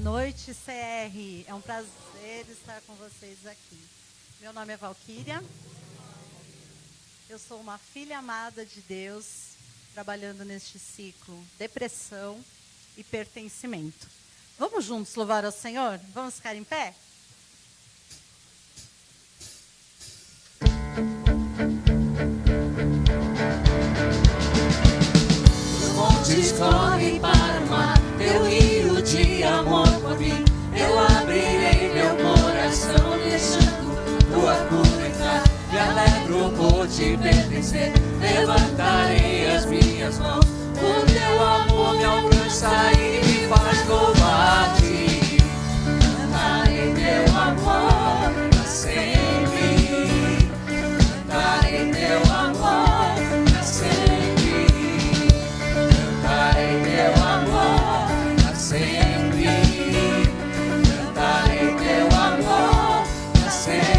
noite, CR. É um prazer estar com vocês aqui. Meu nome é Valquíria. Eu sou uma filha amada de Deus, trabalhando neste ciclo depressão e pertencimento. Vamos juntos louvar ao Senhor? Vamos ficar em pé? Os montes correm para o mar, teu rio de amor por mim. Eu abrirei meu coração, deixando tua cura entrar. Me alegro por te pertencer, levantarei as minhas mãos. O teu amor me alcança e me faz louvar-te. Cantarei teu amor para sempre. Cantarei teu amor para sempre. Cantarei teu amor para sempre. Cantarei teu amor para sempre.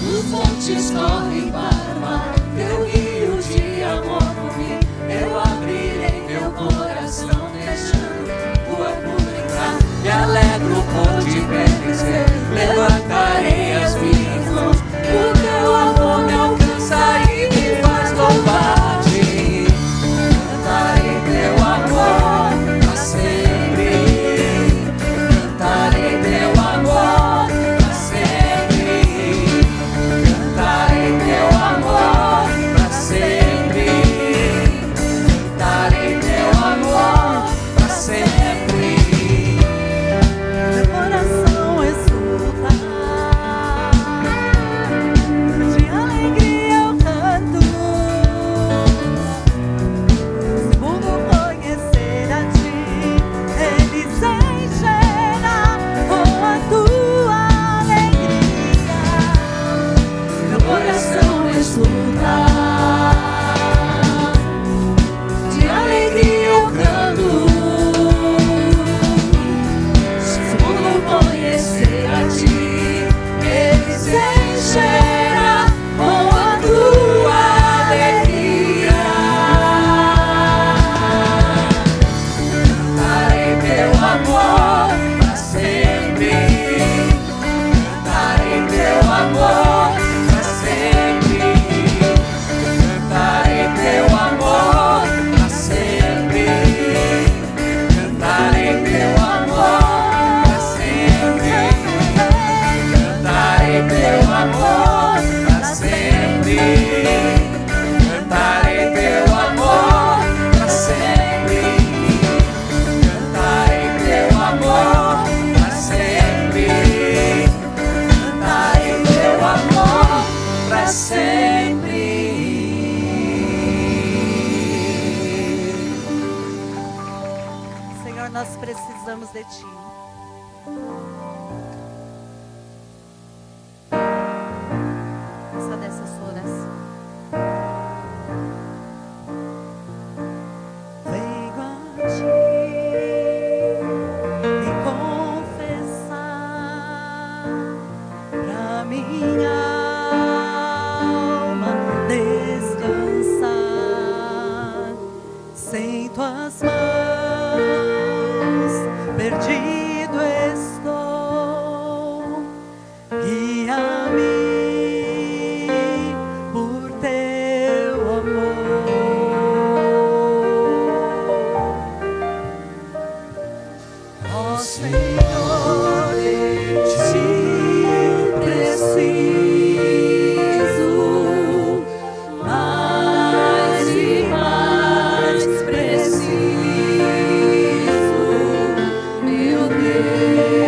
Os montes correm para o mar, teu rio de amor por mim. Eu abrirei meu coração, deixando tua cura entrar. Me alegro por te pertencer, levantarei as minhas mãos. O teu amor me alcança e me faz louvar-te. Cantarei teu amor para sempre. Cantarei teu amor para sempre. Cantarei teu amor para sempre. Cantarei teu amor para sempre. Meu coração exulta, de alegria eu canto. Se o mundo conhecer a ti, ele se encherá com a tua alegria. Meu coração exulta, de alegria eu canto. Se o mundo conhecer a ti, ele se encherá com a tua alegria. Cantarei teu amor para sempre. Cantarei teu amor para sempre. Cantarei teu amor para sempre. Cantarei teu amor para sempre. Cantarei teu amor para sempre. Cantarei teu amor para sempre. Cantarei teu amor para sempre. Cantarei teu amor para sempre. Senhor, nós precisamos de ti. Faça dessa sua oração. Venho a ti me confessar, pra minha alma descansar. Sem tuas mãos perdido estou. Guia-me por teu amor. Ó Senhor, eu te preciso, mais e mais preciso, meu Deus.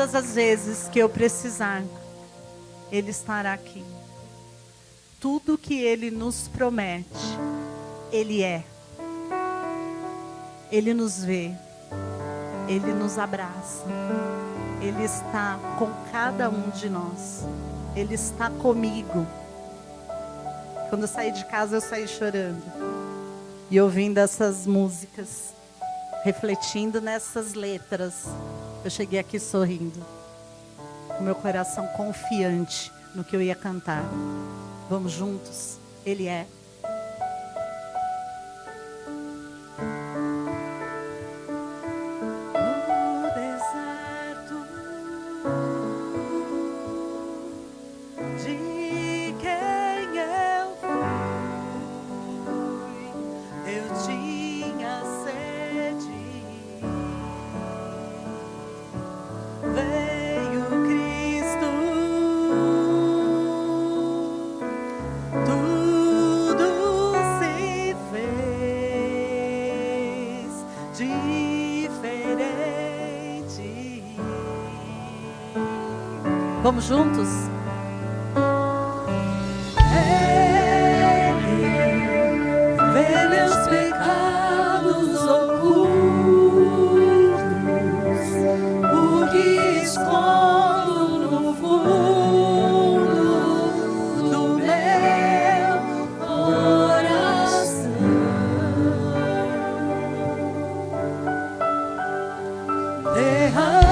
todas as vezes que eu precisar, Ele estará aqui. Tudo que Ele nos promete, Ele é. Ele nos vê, Ele nos abraça, Ele está com cada um de nós, Ele está comigo. Quando eu saí de casa, eu saí chorando e ouvindo essas músicas, refletindo nessas letras. Eu cheguei aqui sorrindo, com meu coração confiante no que eu ia cantar. Vamos juntos? Ele é. No deserto de quem eu fui, eu tinha sede. Veio Cristo, tudo se fez diferente. Vamos juntos? Vê meus pecados ocultos, o que escondo no fundo do meu coração. Derrama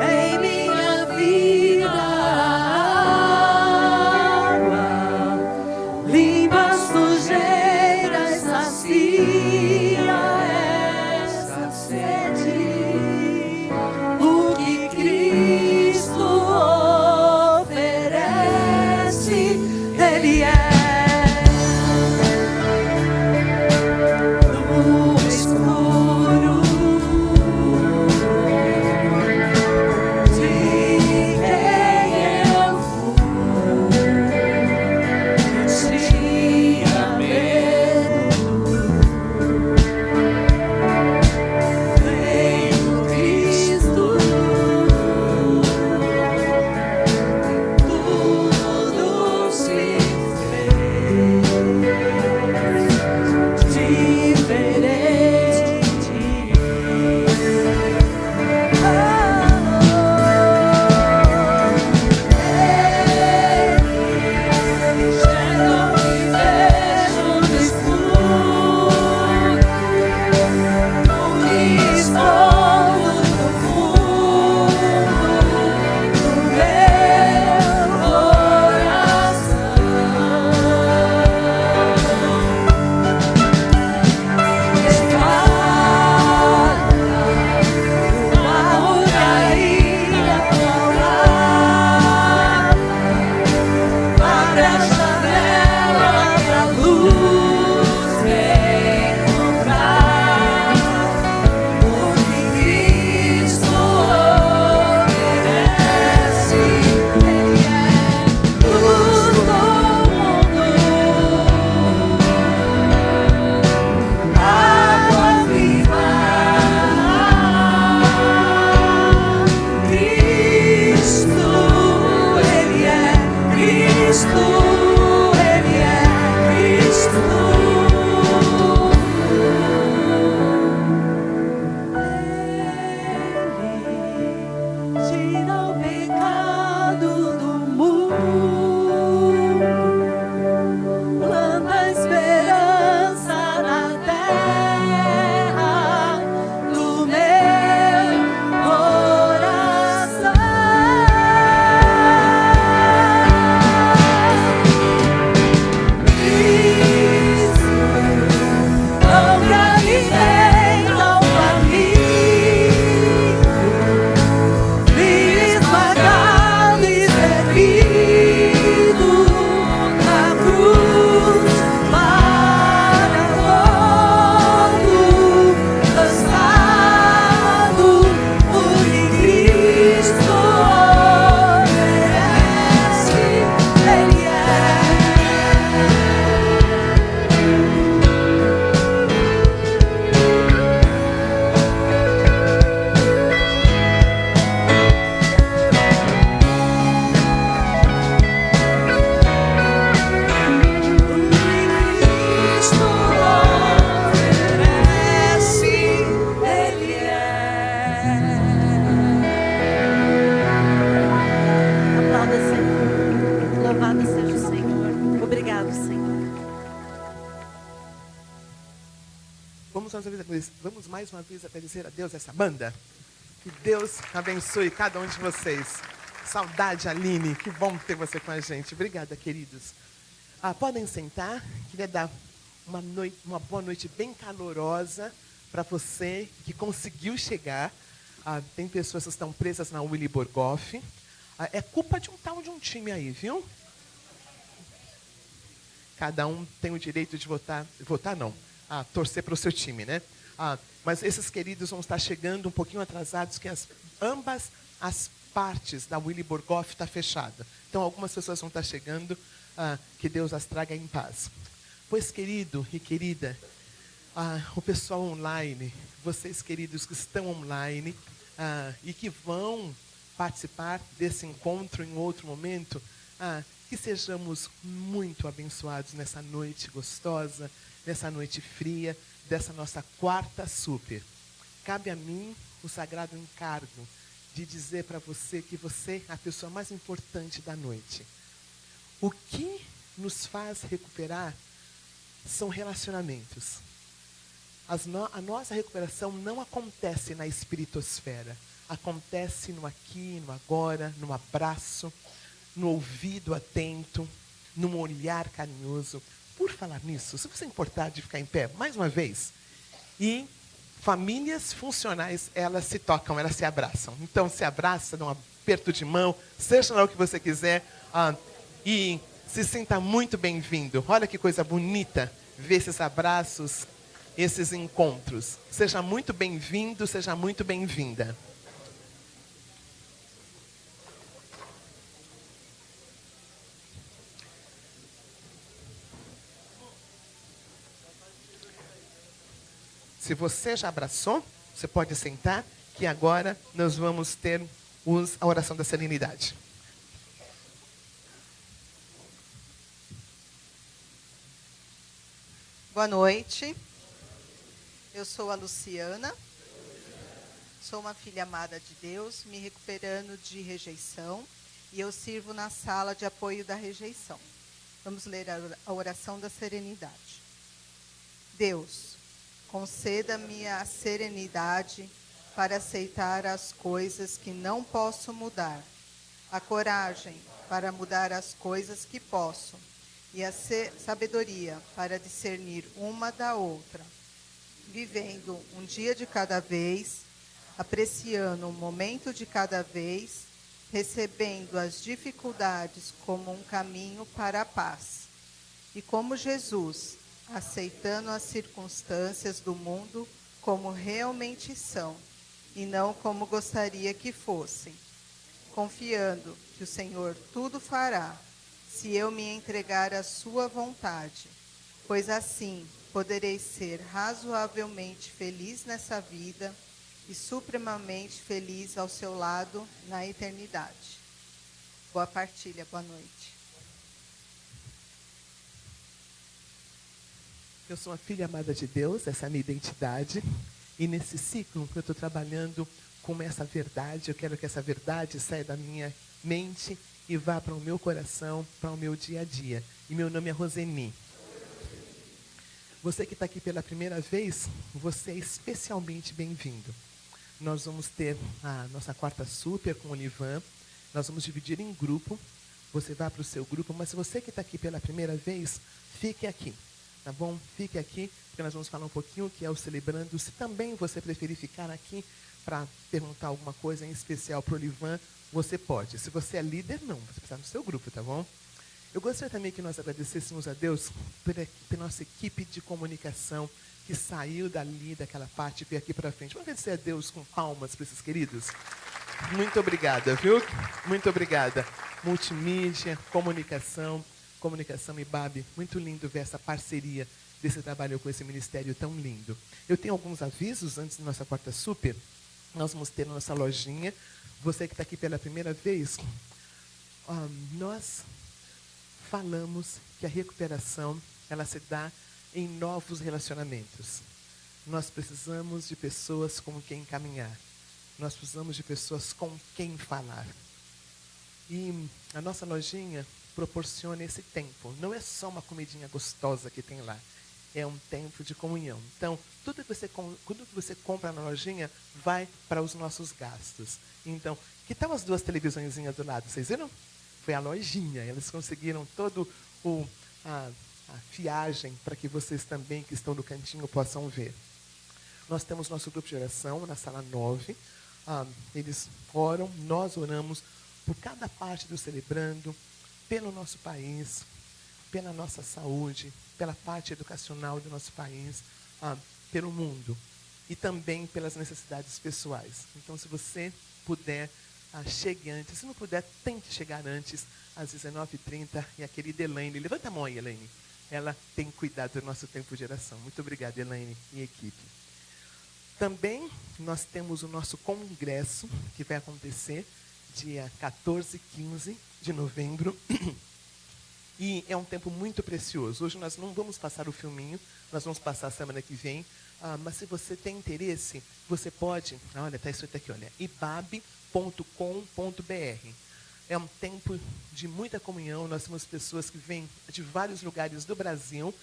em mim Vamos mais uma vez agradecer a Deus essa banda. Que Deus abençoe cada um de vocês. Saudade, Aline. Que bom ter você com a gente. Obrigada, queridos. Podem sentar. Queria dar uma boa noite bem calorosa para você que conseguiu chegar. Tem pessoas que estão presas na Willy Borgoff. É culpa de um time aí, viu? Cada um tem o direito de torcer para o seu time, né? Mas esses queridos vão estar chegando um pouquinho atrasados, que ambas as partes da Willy Borgoff está fechada. Então, algumas pessoas vão estar chegando, que Deus as traga em paz. Pois, querido e querida, o pessoal online, vocês, queridos, que estão online e que vão participar desse encontro em outro momento, que sejamos muito abençoados nessa noite gostosa, nessa noite fria, dessa nossa quarta super. Cabe a mim o sagrado encargo de dizer para você que você é a pessoa mais importante da noite. O que nos faz recuperar são relacionamentos. A nossa recuperação não acontece na espiritosfera. Acontece no aqui, no agora, no abraço, no ouvido atento, num olhar carinhoso. Por falar nisso, se você importar de ficar em pé, mais uma vez. E famílias funcionais, elas se tocam, elas se abraçam. Então, se abraça, dá um aperto de mão, seja lá o que você quiser. E se sinta muito bem-vindo. Olha que coisa bonita ver esses abraços, esses encontros. Seja muito bem-vindo, seja muito bem-vinda. Se você já abraçou, você pode sentar, que agora nós vamos ter a oração da serenidade. Boa noite. Eu sou a Luciana. Sou uma filha amada de Deus, me recuperando de rejeição, e eu sirvo na sala de apoio da rejeição. Vamos ler a oração da serenidade. Deus, conceda-me a serenidade para aceitar as coisas que não posso mudar, a coragem para mudar as coisas que posso, e a sabedoria para discernir uma da outra, vivendo um dia de cada vez, apreciando um momento de cada vez, recebendo as dificuldades como um caminho para a paz. E como Jesus, aceitando as circunstâncias do mundo como realmente são, e não como gostaria que fossem, confiando que o Senhor tudo fará, se eu me entregar à sua vontade, pois assim poderei ser razoavelmente feliz nessa vida e supremamente feliz ao seu lado na eternidade. Boa partilha, boa noite. Eu sou uma filha amada de Deus, essa é a minha identidade. E nesse ciclo eu estou trabalhando com essa verdade. Eu quero que essa verdade saia da minha mente e vá para o meu coração, para o meu dia a dia. E meu nome é Roseni. Você que está aqui pela primeira vez, você é especialmente bem-vindo. Nós vamos ter a nossa quarta super com o Olivan. Nós vamos dividir em grupo. Você vai para o seu grupo, mas se você que está aqui pela primeira vez, fique aqui. Tá bom? Fique aqui, porque nós vamos falar um pouquinho o que é o Celebrando. Se também você preferir ficar aqui para perguntar alguma coisa em especial para o Olivan, você pode. Se você é líder, não. Você precisa no seu grupo, tá bom? Eu gostaria também que nós agradecêssemos a Deus pela nossa equipe de comunicação que saiu dali, daquela parte, e veio aqui para frente. Vamos agradecer a Deus com palmas para esses queridos? Muito obrigada, viu? Muito obrigada. Multimídia, comunicação e Babi. Muito lindo ver essa parceria desse trabalho com esse ministério tão lindo. Eu tenho alguns avisos antes da nossa quarta super. Nós vamos ter na nossa lojinha. Você que está aqui pela primeira vez, nós falamos que a recuperação ela se dá em novos relacionamentos. Nós precisamos de pessoas com quem caminhar. Nós precisamos de pessoas com quem falar. E a nossa lojinha proporciona esse tempo. Não é só uma comidinha gostosa que tem lá. é um tempo de comunhão. Então, tudo que você compra na lojinha vai para os nossos gastos. Então, que tal as duas televisõezinhas do lado? Vocês viram? Foi a lojinha. Eles conseguiram todo a fiagem para que vocês também, que estão no cantinho, possam ver. Nós temos nosso grupo de oração na sala 9. Eles oram, nós oramos por cada parte do Celebrando, pelo nosso país, pela nossa saúde, pela parte educacional do nosso país, pelo mundo e também pelas necessidades pessoais. Então, se você puder, chegue antes. Se não puder, tente chegar antes, às 19h30. E a querida Elaine, levanta a mão aí, Elaine. Ela tem cuidado do nosso tempo de oração. Muito obrigado, Elaine e equipe. Também nós temos o nosso congresso, que vai acontecer dia 14 e 15 de novembro. E é um tempo muito precioso. Hoje nós não vamos passar o filminho, nós vamos passar a semana que vem. Mas se você tem interesse, você pode... Olha, está escrito aqui, olha. ibab.com.br. É um tempo de muita comunhão. Nós temos pessoas que vêm de vários lugares do Brasil.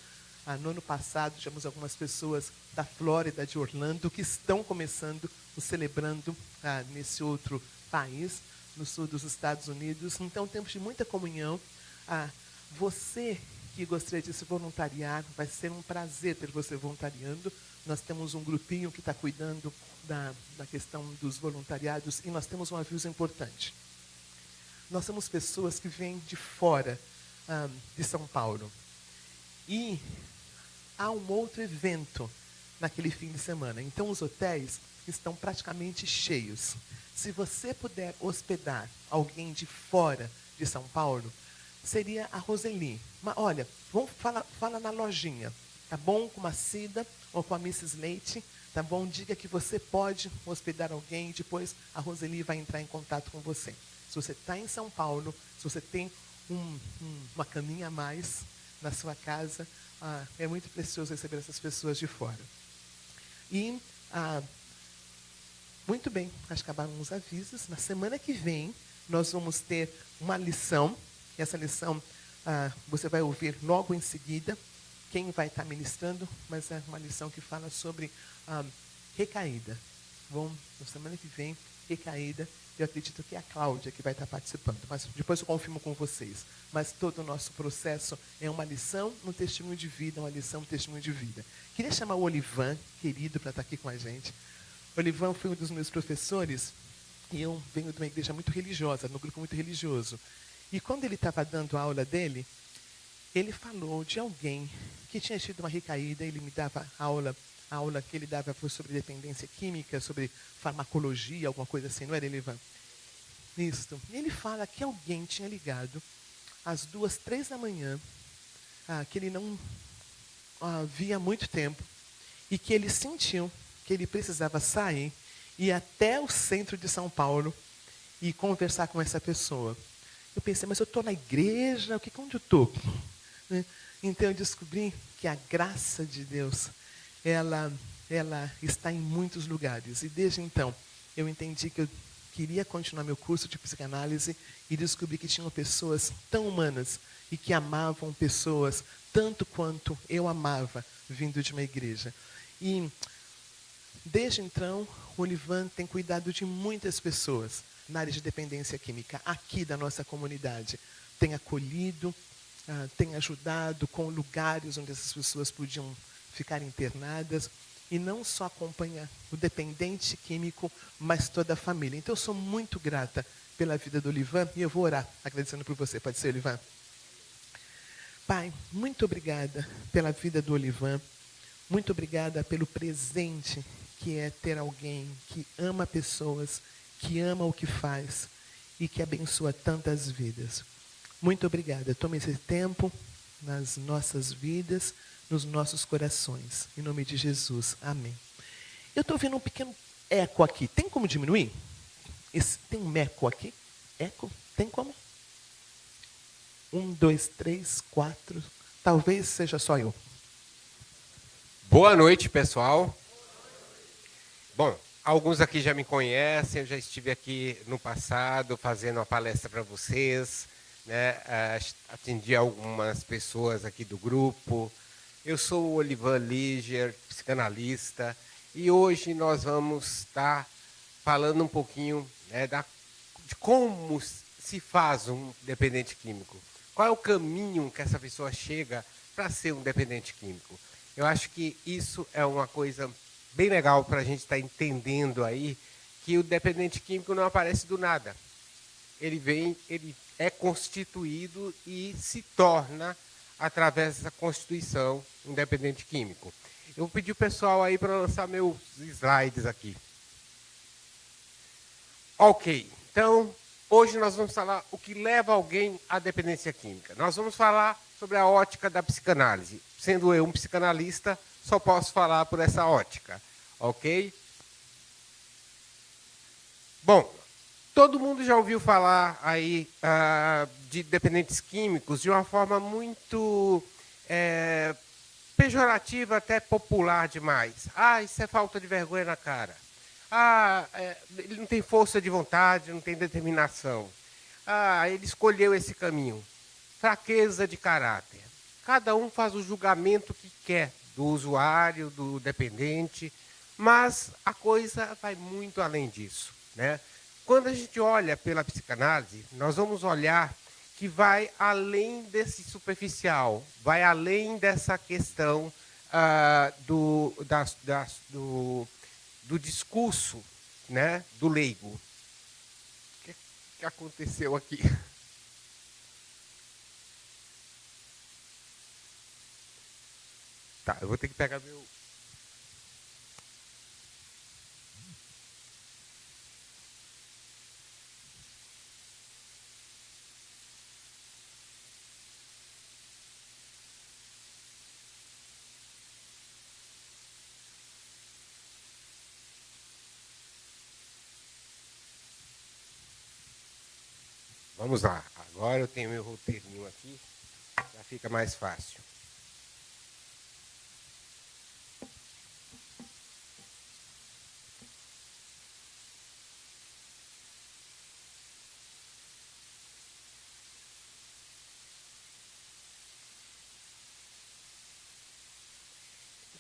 No ano passado, tivemos algumas pessoas da Flórida, de Orlando, que estão começando o Celebrando nesse outro país, no sul dos Estados Unidos. Então, tempos de muita comunhão. Você que gostaria de se voluntariar, vai ser um prazer ter você voluntariando. Nós temos um grupinho que está cuidando da questão dos voluntariados e nós temos um aviso importante. Nós temos pessoas que vêm de fora de São Paulo. E há um outro evento naquele fim de semana. Então, os hotéis estão praticamente cheios. Se você puder hospedar alguém de fora de São Paulo, seria a Roseli. Mas, olha, vamos fala na lojinha, tá bom? Com a Cida ou com a Mrs. Leite, tá bom? Diga que você pode hospedar alguém e depois a Roseli vai entrar em contato com você. Se você está em São Paulo, se você tem uma caminha a mais na sua casa, é muito precioso receber essas pessoas de fora. E, muito bem, acho que acabaram os avisos. Na semana que vem, nós vamos ter uma lição. E essa lição você vai ouvir logo em seguida quem vai estar ministrando, mas é uma lição que fala sobre recaída. Bom, na semana que vem, recaída. Eu acredito que é a Cláudia que vai estar participando, mas depois eu confirmo com vocês. Mas todo o nosso processo é uma lição no testemunho de vida, uma lição no testemunho de vida. Queria chamar o Olivan, querido, para estar aqui com a gente. O Olivan foi um dos meus professores e eu venho de uma igreja muito religiosa, num grupo muito religioso. E quando ele estava dando a aula dele, ele falou de alguém que tinha tido uma recaída. Ele me dava aula. A aula que ele dava foi sobre dependência química, sobre farmacologia, alguma coisa assim, não era, Elivan? Isso. E ele fala que alguém tinha ligado às 2, 3 da manhã, que ele não via há muito tempo, e que ele sentiu que ele precisava sair, ir até o centro de São Paulo e conversar com essa pessoa. Eu pensei, mas eu estou na igreja, onde eu estou? Então eu descobri que a graça de Deus, ela está em muitos lugares. E desde então, eu entendi que eu queria continuar meu curso de psicanálise e descobri que tinham pessoas tão humanas e que amavam pessoas tanto quanto eu amava vindo de uma igreja. E desde então, o Olivan tem cuidado de muitas pessoas na área de dependência química, aqui da nossa comunidade. Tem acolhido, tem ajudado com lugares onde essas pessoas podiam ficar internadas, e não só acompanha o dependente químico, mas toda a família. Então, eu sou muito grata pela vida do Olivan, e eu vou orar agradecendo por você. Pode ser, Olivan? Pai, muito obrigada pela vida do Olivan, muito obrigada pelo presente que é ter alguém que ama pessoas, que ama o que faz e que abençoa tantas vidas. Muito obrigada. Tome esse tempo nas nossas vidas, nos nossos corações. Em nome de Jesus. Amém. Eu estou ouvindo um pequeno eco aqui. Tem como diminuir? Tem um eco aqui? Eco? Tem como? 1, 2, 3, 4. Talvez seja só eu. Boa noite, pessoal. Bom, alguns aqui já me conhecem. Eu já estive aqui no passado fazendo uma palestra para vocês, né? Atendi algumas pessoas aqui do grupo. Eu sou o Olivan Liger, psicanalista, e hoje nós vamos estar falando um pouquinho, né, de como se faz um dependente químico. Qual é o caminho que essa pessoa chega para ser um dependente químico? Eu acho que isso é uma coisa bem legal para a gente estar entendendo aí, que o dependente químico não aparece do nada. Ele é constituído e se torna, através dessa constituição, um dependente químico. Eu vou pedir o pessoal aí para lançar meus slides aqui. Ok, então, hoje nós vamos falar o que leva alguém à dependência química. Nós vamos falar sobre a ótica da psicanálise. Sendo eu um psicanalista, só posso falar por essa ótica, ok? Bom, todo mundo já ouviu falar aí de dependentes químicos de uma forma muito pejorativa, até popular demais. Isso é falta de vergonha na cara. Ele não tem força de vontade, não tem determinação. Ele escolheu esse caminho. Fraqueza de caráter. Cada um faz o julgamento que quer do usuário, do dependente, mas a coisa vai muito além disso, né? Quando a gente olha pela psicanálise, nós vamos olhar que vai além desse superficial, vai além dessa questão do discurso, né, do leigo. O que aconteceu aqui? Tá, eu vou ter que pegar meu... Vamos lá. Agora eu tenho meu roteirinho aqui, já fica mais fácil.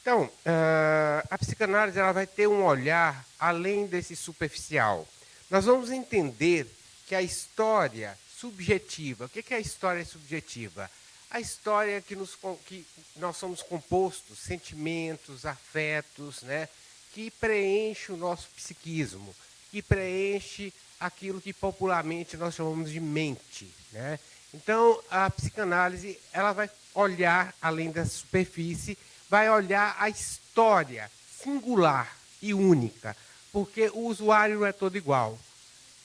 Então, a psicanálise ela vai ter um olhar além desse superficial. Nós vamos entender que a história subjetiva, o que é a história subjetiva? A história que nós somos compostos, sentimentos, afetos, né, que preenche o nosso psiquismo, que preenche aquilo que popularmente nós chamamos de mente, né? Então, a psicanálise ela vai olhar além da superfície, vai olhar a história singular e única, porque o usuário não é todo igual.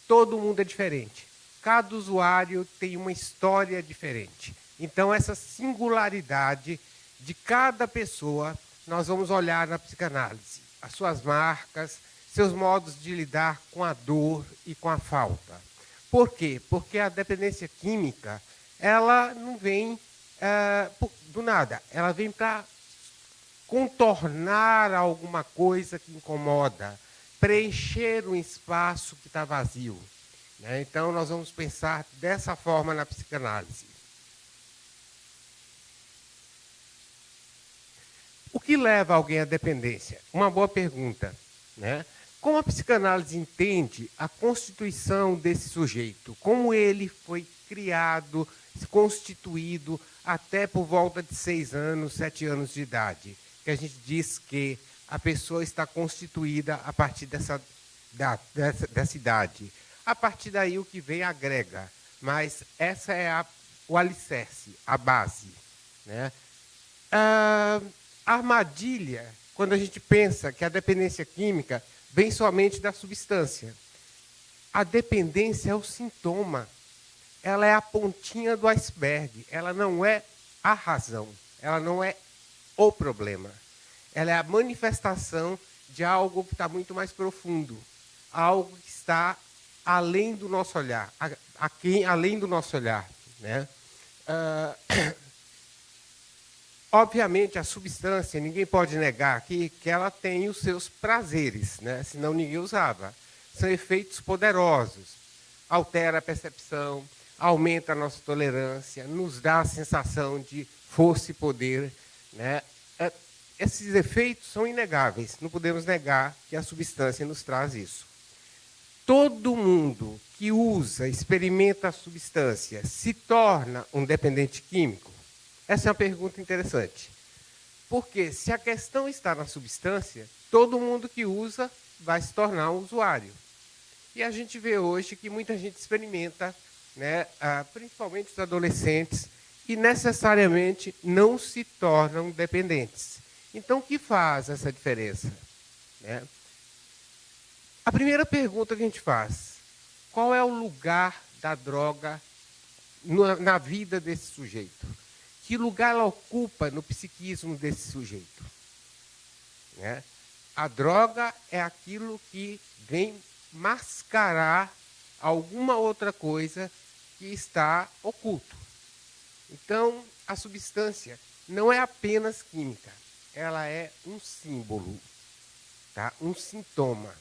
Todo mundo é diferente. Cada usuário tem uma história diferente. Então, essa singularidade de cada pessoa, nós vamos olhar na psicanálise. As suas marcas, seus modos de lidar com a dor e com a falta. Por quê? Porque a dependência química, ela não vem do nada. Ela vem para contornar alguma coisa que incomoda, preencher um espaço que está vazio, né? Então, nós vamos pensar dessa forma na psicanálise. O que leva alguém à dependência? Uma boa pergunta, né? Como a psicanálise entende a constituição desse sujeito? Como ele foi criado, constituído até por volta de 6 anos, 7 anos de idade? Que a gente diz que a pessoa está constituída a partir dessa idade. A partir daí, o que vem agrega. Mas essa é o alicerce, a base, né? A armadilha, quando a gente pensa que a dependência química vem somente da substância. A dependência é o sintoma. Ela é a pontinha do iceberg. Ela não é a razão. Ela não é o problema. Ela é a manifestação de algo que está muito mais profundo. Algo que está além do nosso olhar. Além do nosso olhar, né? Obviamente, a substância, ninguém pode negar aqui que ela tem os seus prazeres, né? Senão ninguém usava. São efeitos poderosos. Altera a percepção, aumenta a nossa tolerância, nos dá a sensação de força e poder, né? Esses efeitos são inegáveis, não podemos negar que a substância nos traz isso. Todo mundo que usa, experimenta a substância, se torna um dependente químico? Essa é uma pergunta interessante. Porque se a questão está na substância, todo mundo que usa vai se tornar um usuário. E a gente vê hoje que muita gente experimenta, né, principalmente os adolescentes, e necessariamente não se tornam dependentes. Então, o que faz essa diferença? Né? A primeira pergunta que a gente faz: qual é o lugar da droga na vida desse sujeito? Que lugar ela ocupa no psiquismo desse sujeito? Né? A droga é aquilo que vem mascarar alguma outra coisa que está oculto. Então, a substância não é apenas química, ela é um símbolo, tá? Um sintoma.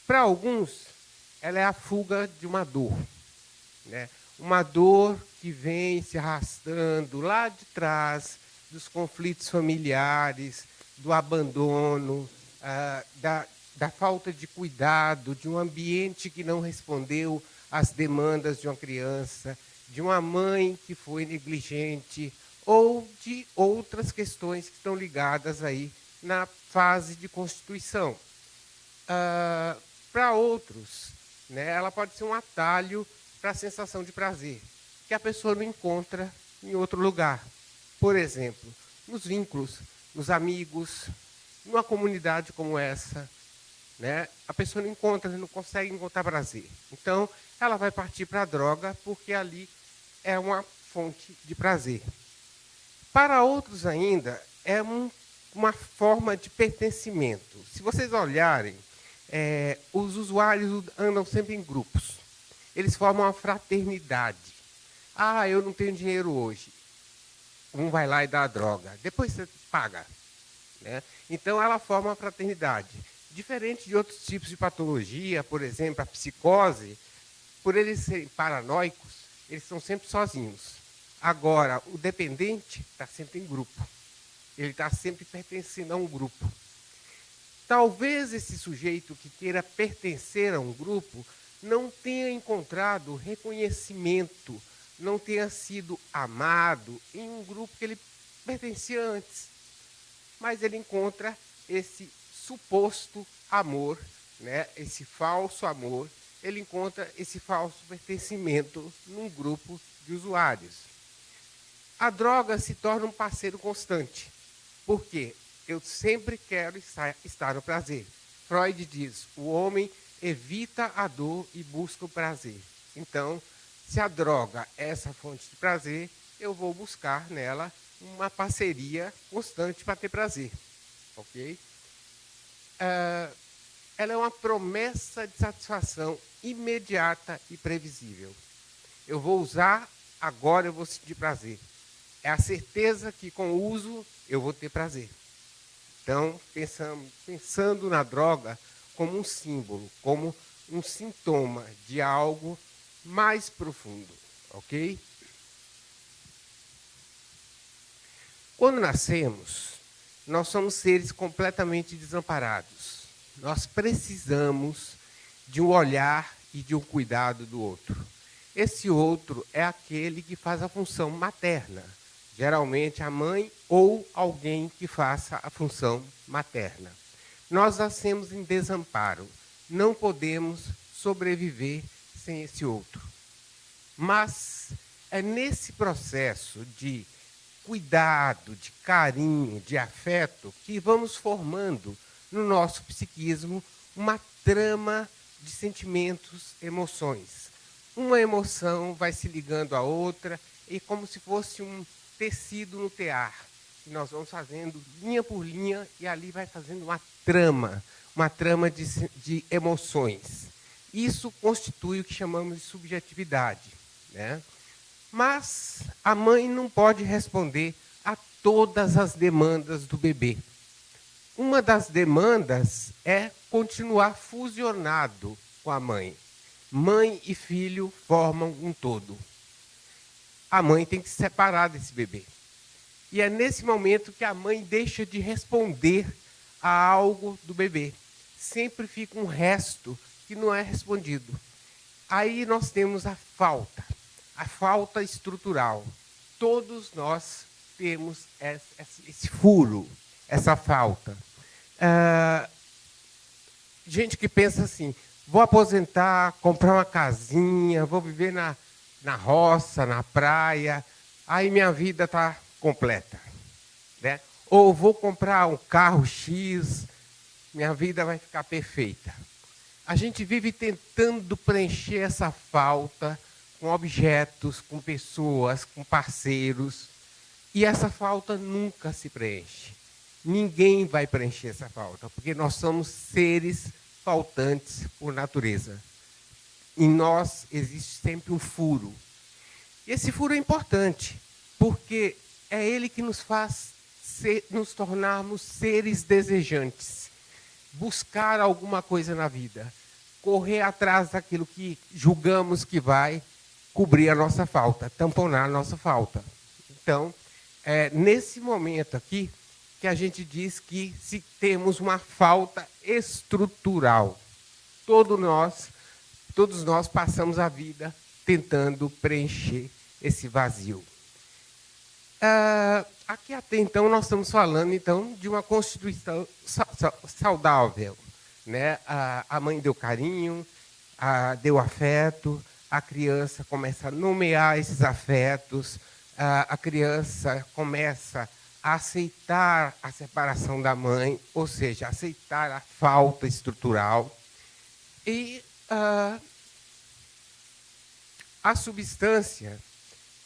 Para alguns, ela é a fuga de uma dor, né? Uma dor que vem se arrastando lá de trás dos conflitos familiares, do abandono, da falta de cuidado, de um ambiente que não respondeu às demandas de uma criança, de uma mãe que foi negligente, ou de outras questões que estão ligadas aí na fase de constituição. Para outros, né, ela pode ser um atalho para a sensação de prazer, que a pessoa não encontra em outro lugar. Por exemplo, nos vínculos, nos amigos, numa comunidade como essa, né, a pessoa não consegue encontrar prazer. Então, ela vai partir para a droga, porque ali é uma fonte de prazer. Para outros ainda, é uma forma de pertencimento. Se vocês olharem, os usuários andam sempre em grupos. Eles formam uma fraternidade. Ah, eu não tenho dinheiro hoje. Um vai lá e dá a droga. Depois você paga. Né? Então, ela forma uma fraternidade. Diferente de outros tipos de patologia, por exemplo, a psicose, por eles serem paranoicos, eles estão sempre sozinhos. Agora, o dependente está sempre em grupo. Ele está sempre pertencendo a um grupo. Talvez esse sujeito que queira pertencer a um grupo não tenha encontrado reconhecimento, não tenha sido amado em um grupo que ele pertencia antes. Mas ele encontra esse suposto amor, né, esse falso amor, ele encontra esse falso pertencimento num grupo de usuários. A droga se torna um parceiro constante. Por quê? Eu sempre quero estar no prazer. Freud diz: o homem evita a dor e busca o prazer. Então, se a droga é essa fonte de prazer, eu vou buscar nela uma parceria constante para ter prazer. Ok? Ela é uma promessa de satisfação imediata e previsível. Eu vou usar, agora eu vou sentir prazer. É a certeza que com o uso eu vou ter prazer. Então, pensando na droga como um símbolo, como um sintoma de algo mais profundo, ok? Quando nascemos, nós somos seres completamente desamparados. Nós precisamos de um olhar e de um cuidado do outro. Esse outro é aquele que faz a função materna. Geralmente a mãe ou alguém que faça a função materna. Nós nascemos em desamparo. Não podemos sobreviver sem esse outro. Mas é nesse processo de cuidado, de carinho, de afeto, que vamos formando no nosso psiquismo uma trama de sentimentos, emoções. Uma emoção vai se ligando à outra, e como se fosse um tecido no tear. E nós vamos fazendo linha por linha, e ali vai fazendo uma trama de emoções. Isso constitui o que chamamos de subjetividade, né? Mas a mãe não pode responder a todas as demandas do bebê. Uma das demandas é continuar fusionado com a mãe. Mãe e filho formam um todo. A mãe tem que se separar desse bebê. E é nesse momento que a mãe deixa de responder a algo do bebê. Sempre fica um resto que não é respondido. Aí nós temos a falta estrutural. Todos nós temos esse furo, essa falta. Gente que pensa assim, vou aposentar, comprar uma casinha, vou viver na roça, na praia, aí minha vida está completa. Né? Ou vou comprar um carro X, minha vida vai ficar perfeita. A gente vive tentando preencher essa falta com objetos, com pessoas, com parceiros, e essa falta nunca se preenche. Ninguém vai preencher essa falta, porque nós somos seres faltantes por natureza. Em nós existe sempre um furo. E esse furo é importante, porque é ele que nos faz nos tornarmos seres desejantes. Buscar alguma coisa na vida. Correr atrás daquilo que julgamos que vai cobrir a nossa falta, tamponar a nossa falta. Então, é nesse momento aqui que a gente diz que se temos uma falta estrutural. Todos nós passamos a vida tentando preencher esse vazio. Aqui até então nós estamos falando então de uma constituição saudável, né? A mãe deu carinho, deu afeto, a criança começa a nomear esses afetos, a criança começa a aceitar a separação da mãe, ou seja, aceitar a falta estrutural. E a substância,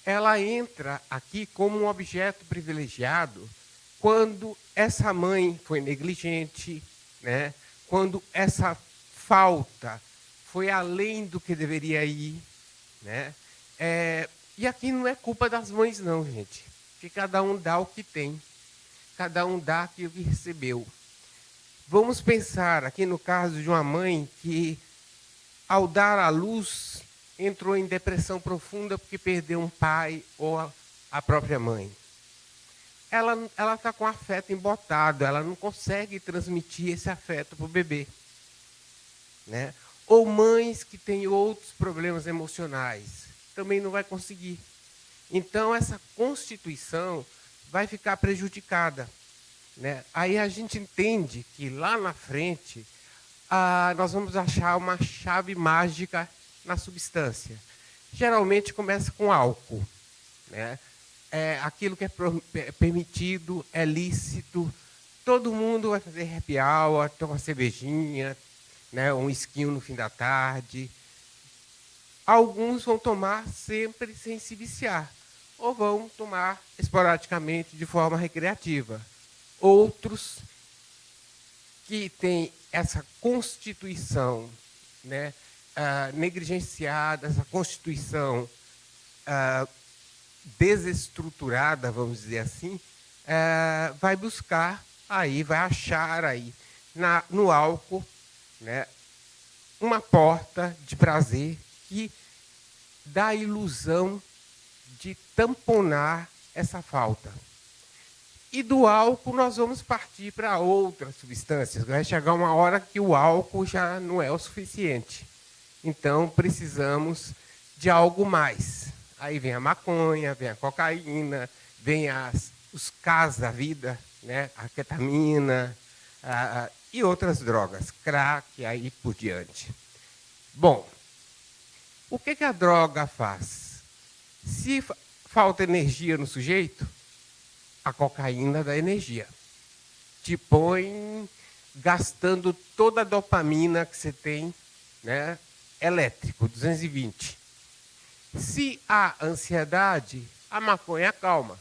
ela entra aqui como um objeto privilegiado quando essa mãe foi negligente, né? Quando essa falta foi além do que deveria ir. Né? E aqui não é culpa das mães, não, gente. Porque cada um dá o que tem. Cada um dá aquilo que recebeu. Vamos pensar aqui no caso de uma mãe que, ao dar à luz, entrou em depressão profunda porque perdeu um pai ou a própria mãe. Ela está com afeto embotado, ela não consegue transmitir esse afeto para o bebê. Né? Ou mães que têm outros problemas emocionais, também não vai conseguir. Então, essa constituição vai ficar prejudicada. Né? Aí a gente entende que lá na frente nós vamos achar uma chave mágica na substância. Geralmente começa com álcool. Né? Aquilo que é permitido, é lícito. Todo mundo vai fazer happy hour, tomar cervejinha, né? Um esquinho no fim da tarde. Alguns vão tomar sempre sem se viciar, ou vão tomar esporadicamente de forma recreativa. Outros que têm essa constituição, né, negligenciada, essa constituição desestruturada, vamos dizer assim, vai buscar aí, vai achar aí no álcool, né, uma porta de prazer que dá a ilusão de tamponar essa falta. E do álcool nós vamos partir para outras substâncias. Vai chegar uma hora que o álcool já não é o suficiente. Então precisamos de algo mais. Aí vem a maconha, vem a cocaína, vem os Ks da vida, né? A ketamina e outras drogas, crack, aí por diante. Bom, o que a droga faz? Se falta energia no sujeito, a cocaína dá energia. Te põe gastando toda a dopamina que você tem, né, elétrico, 220. Se há ansiedade, a maconha acalma.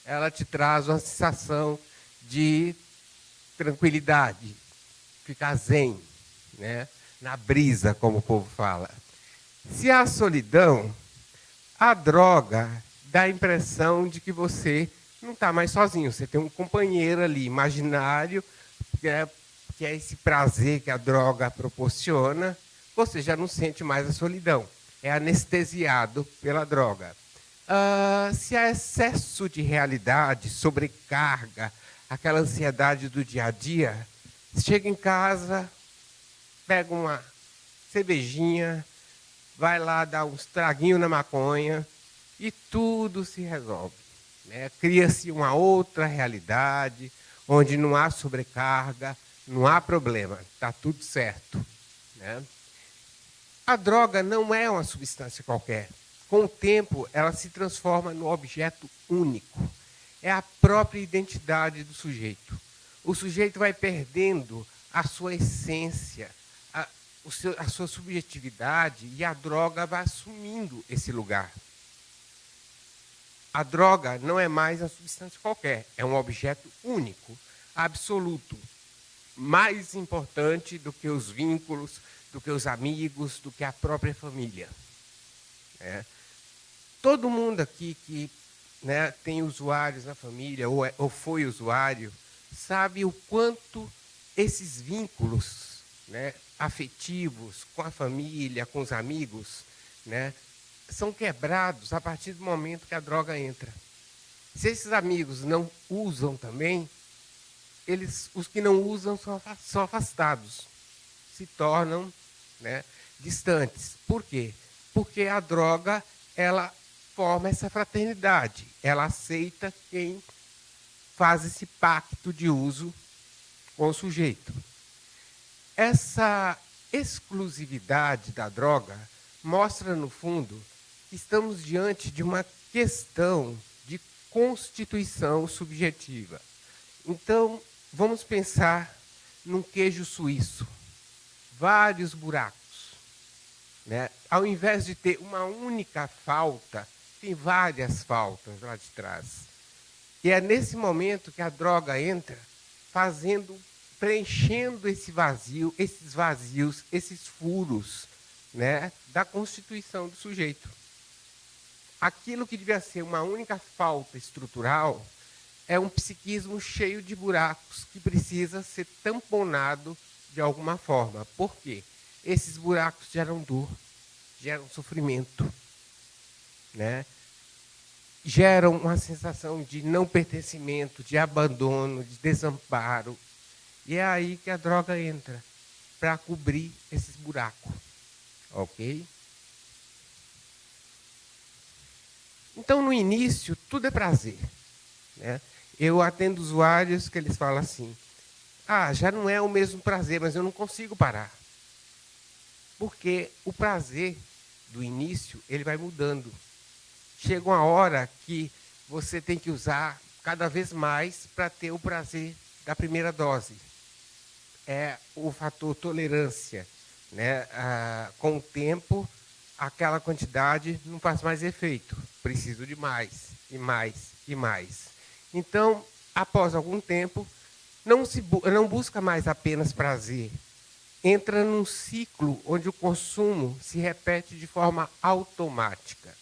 Ela te traz uma sensação de tranquilidade, ficar zen, né, na brisa, como o povo fala. Se há solidão, a droga dá a impressão de que você não está mais sozinho, você tem um companheiro ali, imaginário, que é esse prazer que a droga proporciona, você já não sente mais a solidão, é anestesiado pela droga. Se há excesso de realidade, sobrecarga, aquela ansiedade do dia a dia, chega em casa, pega uma cervejinha, vai lá dar uns traguinhos na maconha e tudo se resolve, né? Cria-se uma outra realidade, onde não há sobrecarga, não há problema, está tudo certo, né? A droga não é uma substância qualquer. Com o tempo, ela se transforma no objeto único. É a própria identidade do sujeito. O sujeito vai perdendo a sua essência, a sua subjetividade, e a droga vai assumindo esse lugar. A droga não é mais uma substância qualquer, é um objeto único, absoluto, mais importante do que os vínculos, do que os amigos, do que a própria família. Todo mundo aqui que, né, tem usuários na família ou foi usuário, sabe o quanto esses vínculos, né, afetivos com a família, com os amigos, né, são quebrados a partir do momento que a droga entra. Se esses amigos não usam também, os que não usam são afastados, se tornam, né, distantes. Por quê? Porque a droga, ela forma essa fraternidade, ela aceita quem faz esse pacto de uso com o sujeito. Essa exclusividade da droga mostra, no fundo, que estamos diante de uma questão de constituição subjetiva. Então, vamos pensar num queijo suíço. Vários buracos, né? Ao invés de ter uma única falta, tem várias faltas lá de trás. E é nesse momento que a droga entra, preenchendo esse vazio, esses vazios, esses furos, né, da constituição do sujeito. Aquilo que devia ser uma única falta estrutural é um psiquismo cheio de buracos que precisa ser tamponado de alguma forma. Por quê? Esses buracos geram dor, geram sofrimento, né? Geram uma sensação de não pertencimento, de abandono, de desamparo. E é aí que a droga entra, para cobrir esses buracos. Ok? Então, no início, tudo é prazer, né? Eu atendo usuários que eles falam assim: já não é o mesmo prazer, mas eu não consigo parar. Porque o prazer do início, ele vai mudando. Chega uma hora que você tem que usar cada vez mais para ter o prazer da primeira dose. É o fator tolerância, né? Com o tempo, aquela quantidade não faz mais efeito. Preciso de mais, e mais, e mais. Então, após algum tempo, não busca mais apenas prazer. Entra num ciclo onde o consumo se repete de forma automática.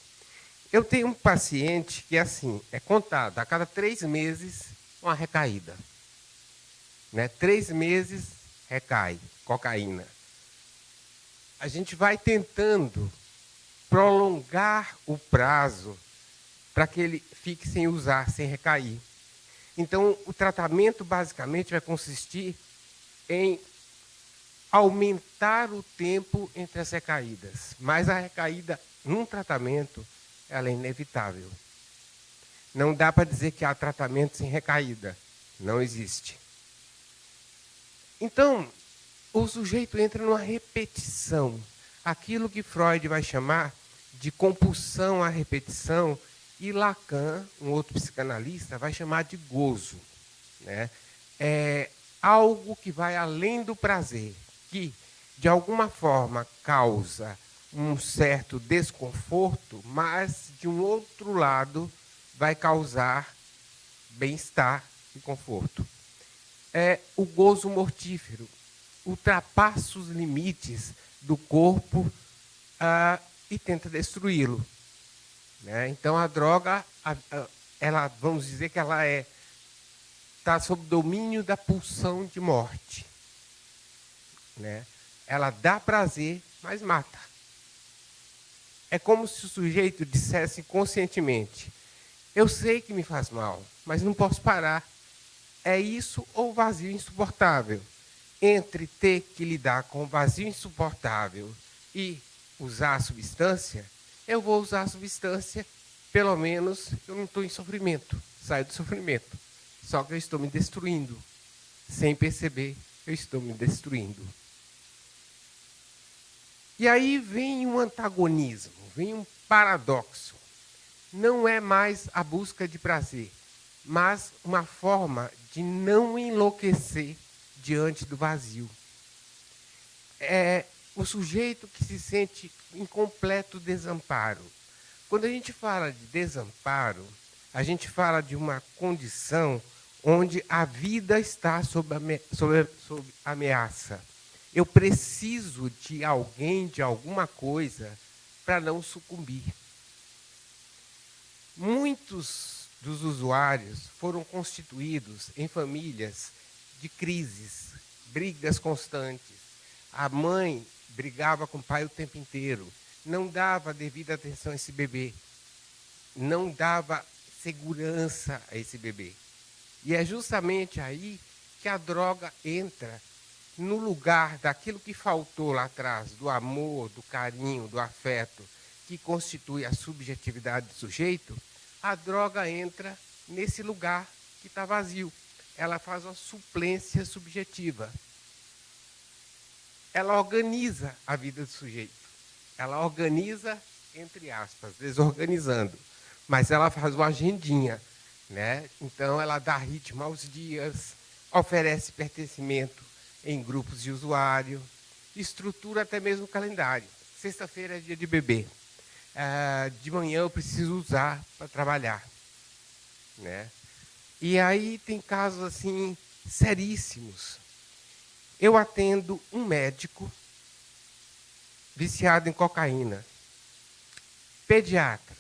Eu tenho um paciente que, assim, é contado, a cada 3 meses, uma recaída. Né? 3 meses, recai, cocaína. A gente vai tentando prolongar o prazo para que ele fique sem usar, sem recair. Então, o tratamento, basicamente, vai consistir em aumentar o tempo entre as recaídas. Mas a recaída, num tratamento, ela é inevitável. Não dá para dizer que há tratamento sem recaída. Não existe. Então, o sujeito entra numa repetição. Aquilo que Freud vai chamar de compulsão à repetição, e Lacan, um outro psicanalista, vai chamar de gozo. Né? É algo que vai além do prazer, que, de alguma forma, causa um certo desconforto, mas, de um outro lado, vai causar bem-estar e conforto. É o gozo mortífero. Ultrapassa os limites do corpo e tenta destruí-lo. Né? Então, a droga, ela, vamos dizer que ela está sob domínio da pulsão de morte. Né? Ela dá prazer, mas mata. É como se o sujeito dissesse conscientemente: eu sei que me faz mal, mas não posso parar. É isso ou vazio insuportável. Entre ter que lidar com o vazio insuportável e usar a substância, eu vou usar a substância, pelo menos eu não estou em sofrimento, saio do sofrimento. Só que eu estou me destruindo. Sem perceber, eu estou me destruindo. E aí vem um antagonismo, vem um paradoxo. Não é mais a busca de prazer, mas uma forma de não enlouquecer diante do vazio. É o sujeito que se sente em completo desamparo. Quando a gente fala de desamparo, a gente fala de uma condição onde a vida está sob ameaça. Eu preciso de alguém, de alguma coisa, para não sucumbir. Muitos dos usuários foram constituídos em famílias de crises, brigas constantes. A mãe brigava com o pai o tempo inteiro, não dava devida atenção a esse bebê, não dava segurança a esse bebê. E é justamente aí que a droga entra no lugar daquilo que faltou lá atrás, do amor, do carinho, do afeto, que constitui a subjetividade do sujeito. A droga entra nesse lugar que está vazio. Ela faz uma suplência subjetiva. Ela organiza a vida do sujeito. Ela organiza, entre aspas, desorganizando. Mas ela faz uma agendinha, né? Então, ela dá ritmo aos dias, oferece pertencimento em grupos de usuário, estrutura até mesmo o calendário. Sexta-feira é dia de bebê. De manhã eu preciso usar para trabalhar, né? E aí tem casos assim seríssimos. Eu atendo um médico viciado em cocaína, pediatra,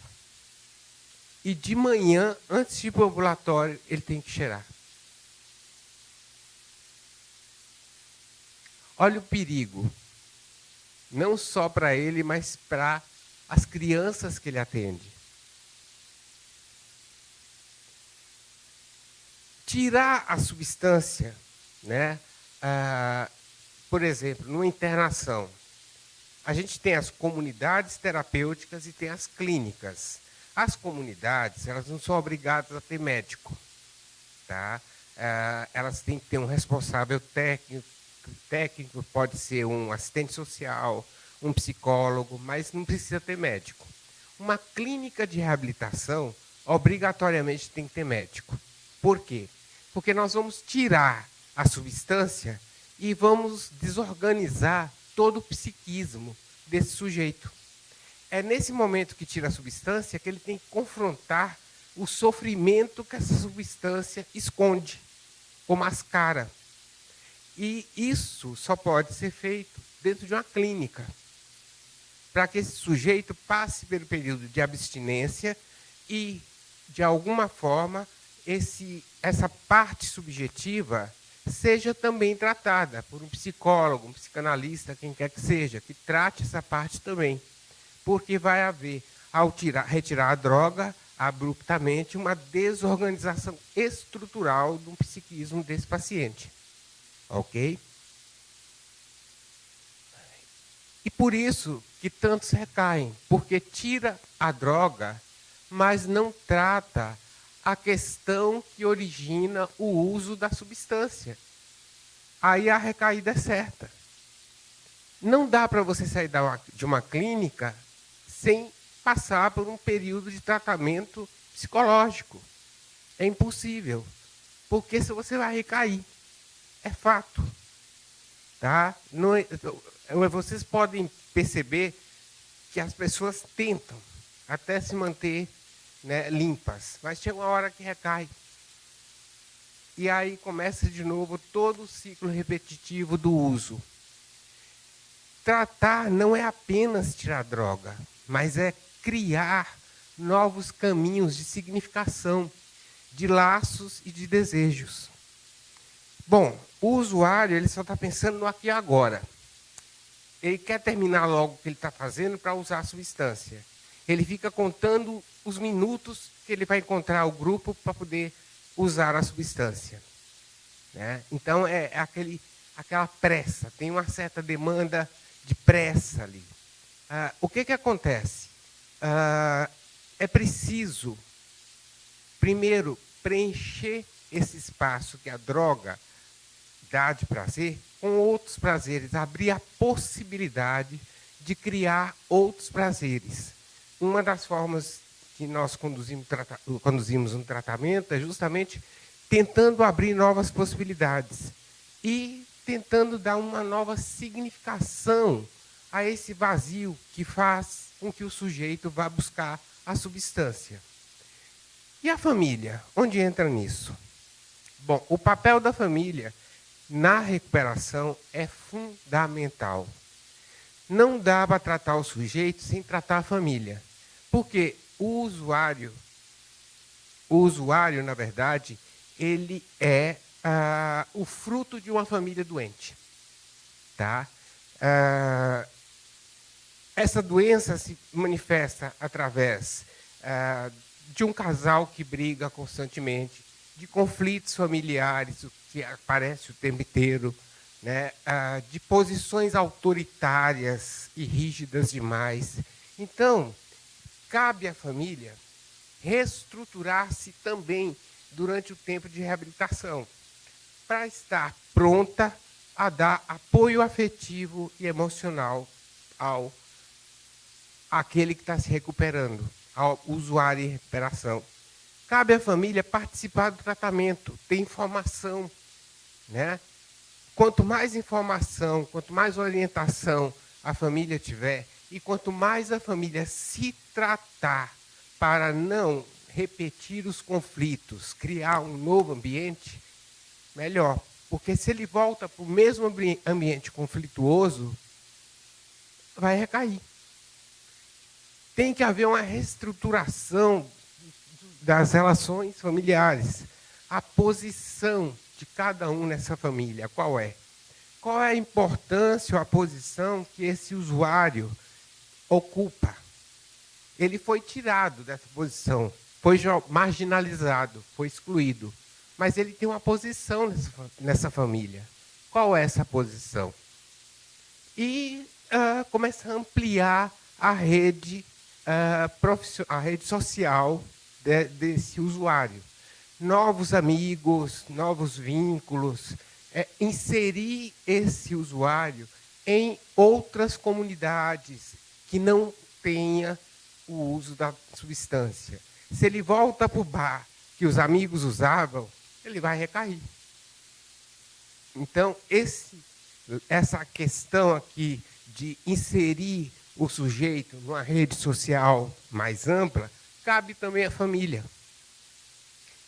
e de manhã, antes de ir para o ambulatório, ele tem que cheirar. Olha o perigo, não só para ele, mas para as crianças que ele atende. Tirar a substância, né? Por exemplo, numa internação, a gente tem as comunidades terapêuticas e tem as clínicas. As comunidades, elas não são obrigadas a ter médico, tá? Elas têm que ter um responsável técnico, pode ser um assistente social, um psicólogo, mas não precisa ter médico. Uma clínica de reabilitação, obrigatoriamente tem que ter médico. Por quê? Porque nós vamos tirar a substância e vamos desorganizar todo o psiquismo desse sujeito. É nesse momento que tira a substância que ele tem que confrontar o sofrimento que essa substância esconde ou mascara. E isso só pode ser feito dentro de uma clínica, para que esse sujeito passe pelo período de abstinência e, de alguma forma, essa parte subjetiva seja também tratada por um psicólogo, um psicanalista, quem quer que seja, que trate essa parte também. Porque vai haver, ao retirar a droga, abruptamente, uma desorganização estrutural do psiquismo desse paciente. Ok? E por isso que tantos recaem, porque tira a droga, mas não trata a questão que origina o uso da substância. Aí a recaída é certa. Não dá para você sair de uma clínica sem passar por um período de tratamento psicológico. É impossível, porque se você vai recair. É fato. Tá? Vocês podem perceber que as pessoas tentam até se manter, né, limpas, mas chega uma hora que recai. E aí começa de novo todo o ciclo repetitivo do uso. Tratar não é apenas tirar droga, mas é criar novos caminhos de significação, de laços e de desejos. Bom, o usuário ele só está pensando no aqui e agora. ele quer terminar logo o que ele está fazendo para usar a substância. Ele fica contando os minutos que ele vai encontrar o grupo para poder usar a substância. Né? Então, é aquela pressa, tem uma certa demanda de pressa ali. O que acontece? É preciso, primeiro, preencher esse espaço que a droga dá de prazer com outros prazeres, abrir a possibilidade de criar outros prazeres. Uma das formas que nós conduzimos um tratamento é justamente tentando abrir novas possibilidades e tentando dar uma nova significação a esse vazio que faz com que o sujeito vá buscar a substância. E a família? Onde entra nisso? Bom, o papel da família na recuperação é fundamental. Não dá para tratar o sujeito sem tratar a família. Porque o usuário, na verdade, ele é o fruto de uma família doente. Tá? Essa doença se manifesta através de um casal que briga constantemente, de conflitos familiares, que aparece o tempo inteiro, né? De posições autoritárias e rígidas demais. Então, cabe à família reestruturar-se também durante o tempo de reabilitação, para estar pronta a dar apoio afetivo e emocional ao aquele que está se recuperando, ao usuário em recuperação. Cabe à família participar do tratamento, ter informação. Né? Quanto mais informação, quanto mais orientação a família tiver, e quanto mais a família se tratar para não repetir os conflitos, criar um novo ambiente, melhor. Porque se ele volta para o mesmo ambiente conflituoso, vai recair. Tem que haver uma reestruturação das relações familiares. A posição de cada um nessa família, qual é? Qual é a importância ou a posição que esse usuário ocupa? Ele foi tirado dessa posição, foi marginalizado, foi excluído. Mas ele tem uma posição nessa família. Qual é essa posição? E começa a ampliar a rede social desse usuário. Novos amigos, novos vínculos, inserir esse usuário em outras comunidades que não tenha o uso da substância. Se ele volta para o bar que os amigos usavam, ele vai recair. Então, essa questão aqui de inserir o sujeito numa rede social mais ampla, cabe também à família.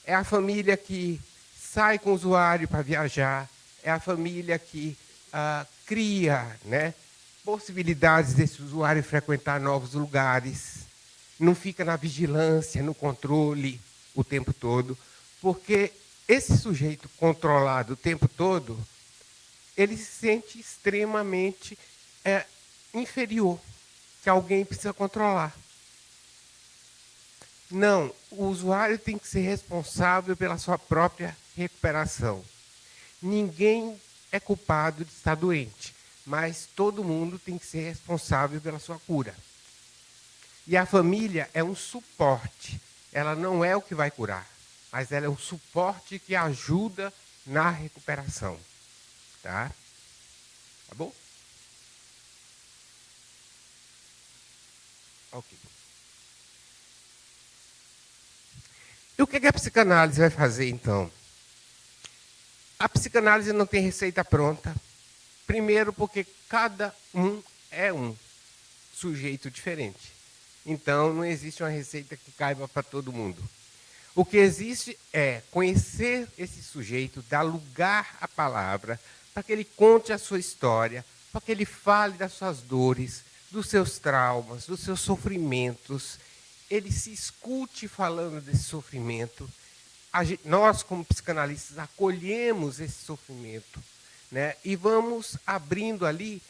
É a família que sai com o usuário para viajar, é a família que cria, né, possibilidades desse usuário frequentar novos lugares, não fica na vigilância, no controle o tempo todo, porque esse sujeito controlado o tempo todo, ele se sente extremamente inferior, que alguém precisa controlar. Não, o usuário tem que ser responsável pela sua própria recuperação. Ninguém é culpado de estar doente, mas todo mundo tem que ser responsável pela sua cura. E a família é um suporte, ela não é o que vai curar, mas ela é um suporte que ajuda na recuperação. Tá? Tá bom? Ok. E o que a psicanálise vai fazer, então? A psicanálise não tem receita pronta. Primeiro, porque cada um é um sujeito diferente. Então, não existe uma receita que caiba para todo mundo. O que existe é conhecer esse sujeito, dar lugar à palavra, para que ele conte a sua história, para que ele fale das suas dores, dos seus traumas, dos seus sofrimentos. Ele se escute falando desse sofrimento. Nós, como psicanalistas, acolhemos esse sofrimento, né? E vamos abrindo ali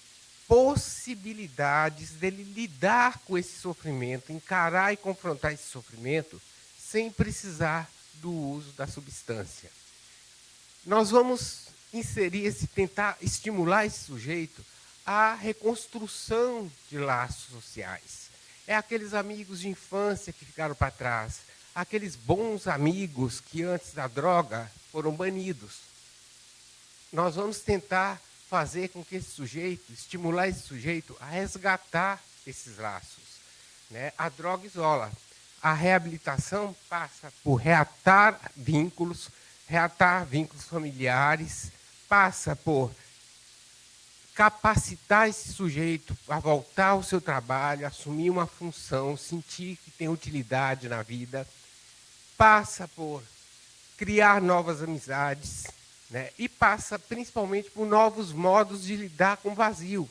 possibilidades dele lidar com esse sofrimento, encarar e confrontar esse sofrimento, sem precisar do uso da substância. Nós vamos tentar estimular esse sujeito à reconstrução de laços sociais. É aqueles amigos de infância que ficaram para trás, aqueles bons amigos que antes da droga foram banidos. Nós vamos tentar fazer com que esse sujeito, estimular esse sujeito a resgatar esses laços, né? A droga isola. A reabilitação passa por reatar vínculos familiares, passa por capacitar esse sujeito a voltar ao seu trabalho, assumir uma função, sentir que tem utilidade na vida, passa por criar novas amizades, né? E passa principalmente por novos modos de lidar com o vazio.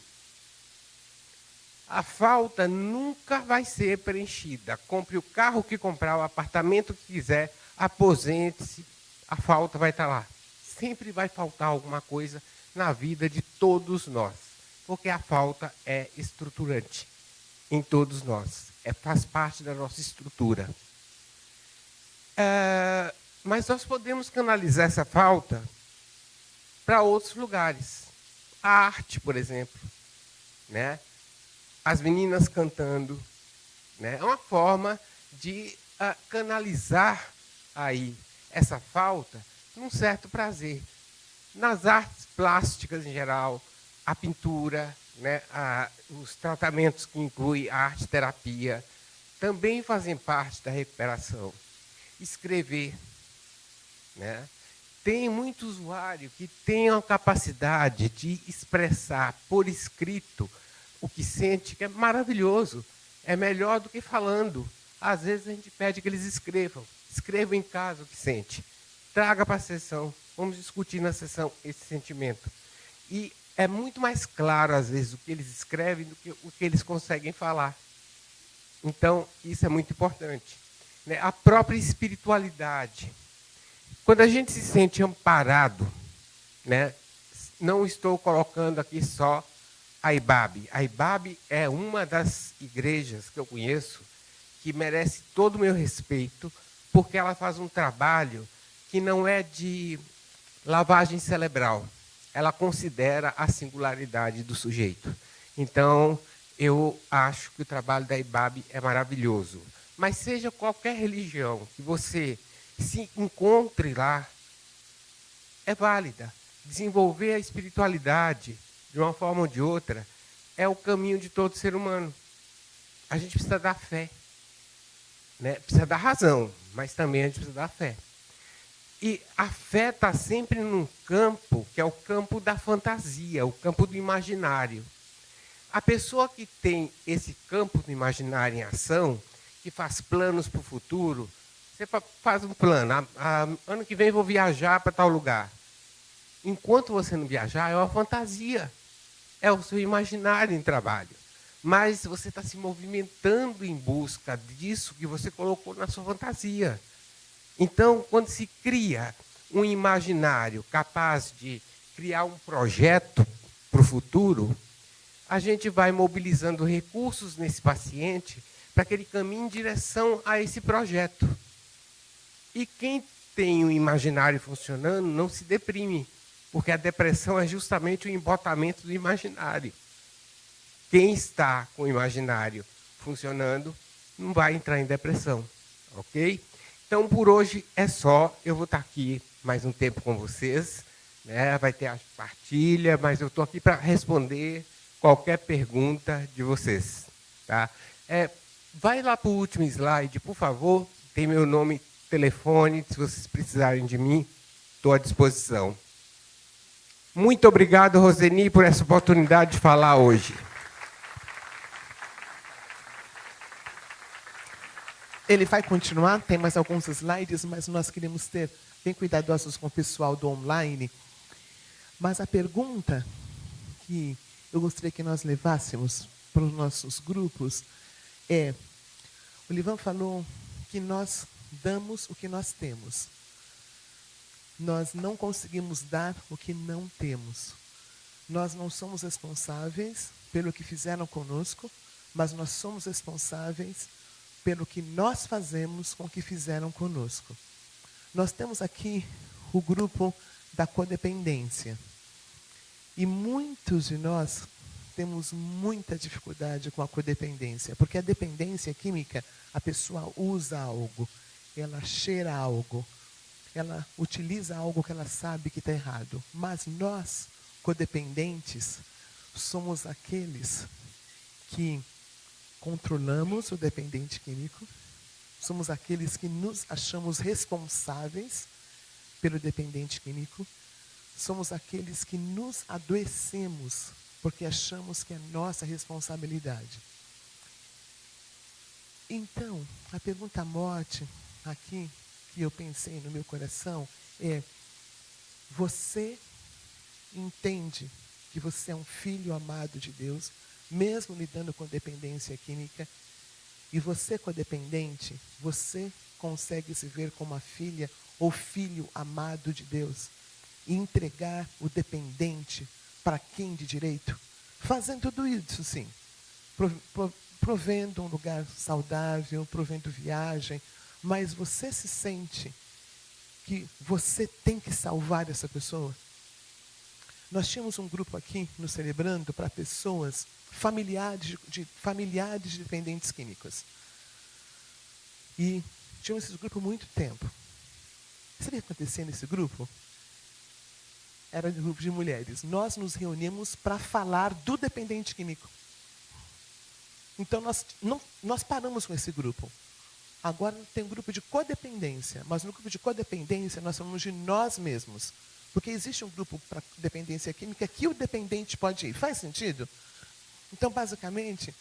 A falta nunca vai ser preenchida. Compre o carro que comprar, o apartamento que quiser, aposente-se, a falta vai estar lá. Sempre vai faltar alguma coisa na vida de todos nós, porque a falta é estruturante em todos nós, faz parte da nossa estrutura. Mas nós podemos canalizar essa falta para outros lugares. A arte, por exemplo, né? As meninas cantando, né? É uma forma de canalizar aí essa falta num certo prazer. Nas artes plásticas em geral, a pintura, né? Os tratamentos que incluem a arte-terapia, também fazem parte da recuperação. Escrever, né? Tem muito usuário que tem a capacidade de expressar por escrito o que sente, que é maravilhoso. É melhor do que falando. Às vezes a gente pede que eles escrevam. Escrevam em casa o que sente. Traga para a sessão. Vamos discutir na sessão esse sentimento. E é muito mais claro, às vezes, o que eles escrevem do que o que eles conseguem falar. Então, isso é muito importante, né? A própria espiritualidade. Quando a gente se sente amparado, né? Não estou colocando aqui só a IBAB. A IBAB é uma das igrejas que eu conheço que merece todo o meu respeito, porque ela faz um trabalho que não é de lavagem cerebral. Ela considera a singularidade do sujeito. Então, eu acho que o trabalho da IBAB é maravilhoso. Mas seja qualquer religião que você se encontre lá, é válida. Desenvolver a espiritualidade de uma forma ou de outra é o caminho de todo ser humano. A gente precisa dar fé, né? Precisa dar razão, mas também a gente precisa dar fé. E a fé está sempre num campo que é o campo da fantasia, o campo do imaginário. A pessoa que tem esse campo do imaginário em ação, que faz planos para o futuro, você faz um plano, ano que vem vou viajar para tal lugar. Enquanto você não viajar, é uma fantasia. É o seu imaginário em trabalho. Mas você está se movimentando em busca disso que você colocou na sua fantasia. Então, quando se cria um imaginário capaz de criar um projeto para o futuro, a gente vai mobilizando recursos nesse paciente para que ele caminhe em direção a esse projeto. E quem tem o imaginário funcionando não se deprime, porque a depressão é justamente o embotamento do imaginário. Quem está com o imaginário funcionando não vai entrar em depressão, ok? Então, por hoje é só. Eu vou estar aqui mais um tempo com vocês, né? Vai ter a partilha, mas eu estou aqui para responder qualquer pergunta de vocês. Tá? Vai lá para o último slide, por favor. Tem meu nome, telefone. Se vocês precisarem de mim, estou à disposição. Muito obrigado, Roseni, por essa oportunidade de falar hoje. Ele vai continuar, tem mais alguns slides, mas nós queremos ter bem cuidadosos com o pessoal do online. Mas a pergunta que eu gostaria que nós levássemos para os nossos grupos é: o Livan falou que nós damos o que nós temos. Nós não conseguimos dar o que não temos. Nós não somos responsáveis pelo que fizeram conosco, mas nós somos responsáveis pelo que nós fazemos com o que fizeram conosco. Nós temos aqui o grupo da codependência. E muitos de nós temos muita dificuldade com a codependência, porque a dependência química, a pessoa usa algo, ela cheira algo, ela utiliza algo que ela sabe que está errado. Mas nós, codependentes, somos aqueles que controlamos o dependente químico, somos aqueles que nos achamos responsáveis pelo dependente químico, somos aqueles que nos adoecemos porque achamos que é nossa responsabilidade. Então, a pergunta morte aqui que eu pensei no meu coração é: você entende que você é um filho amado de Deus, mesmo lidando com dependência química? E você, codependente, você consegue se ver como a filha ou filho amado de Deus e entregar o dependente para quem de direito? Fazendo tudo isso, sim. Provendo um lugar saudável, provendo viagem, mas você se sente que você tem que salvar essa pessoa? Nós tínhamos um grupo aqui no Celebrando para pessoas, familiares de dependentes químicos. E tínhamos esse grupo há muito tempo. Sabe o que acontecia nesse grupo? Era um grupo de mulheres. Nós nos reunimos para falar do dependente químico. Então nós paramos com esse grupo. Agora tem um grupo de codependência, mas no grupo de codependência nós falamos de nós mesmos. Porque existe um grupo para dependência química que o dependente pode ir. Faz sentido? Então, basicamente,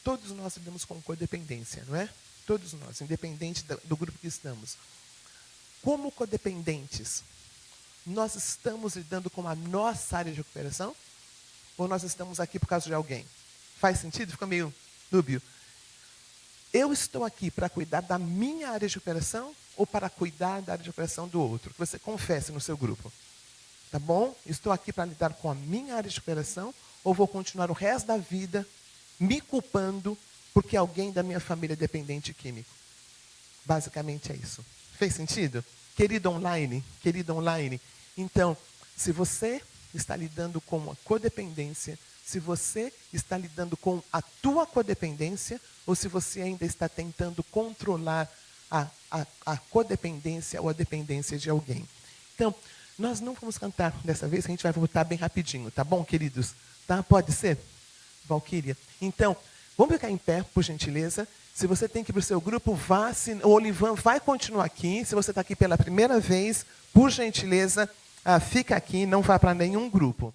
todos nós lidamos com codependência, não é? Todos nós, independente do grupo que estamos. Como codependentes, nós estamos lidando com a nossa área de recuperação? Ou nós estamos aqui por causa de alguém? Faz sentido? Fica meio dúbio. Eu estou aqui para cuidar da minha área de recuperação ou para cuidar da área de recuperação do outro? Que você confesse no seu grupo. Tá bom? Estou aqui para lidar com a minha área de recuperação ou vou continuar o resto da vida me culpando porque alguém da minha família é dependente químico? Basicamente é isso. Fez sentido? Querido online, então, se você está lidando com a codependência, se você está lidando com a tua codependência, ou se você ainda está tentando controlar a codependência ou a dependência de alguém. Então, nós não vamos cantar dessa vez, a gente vai voltar bem rapidinho, tá bom, queridos? Tá? Pode ser? Valquíria. Então, vamos ficar em pé, por gentileza. Se você tem que ir para o seu grupo, vá. O Olivan vai continuar aqui. Se você está aqui pela primeira vez, por gentileza, fica aqui, não vá para nenhum grupo.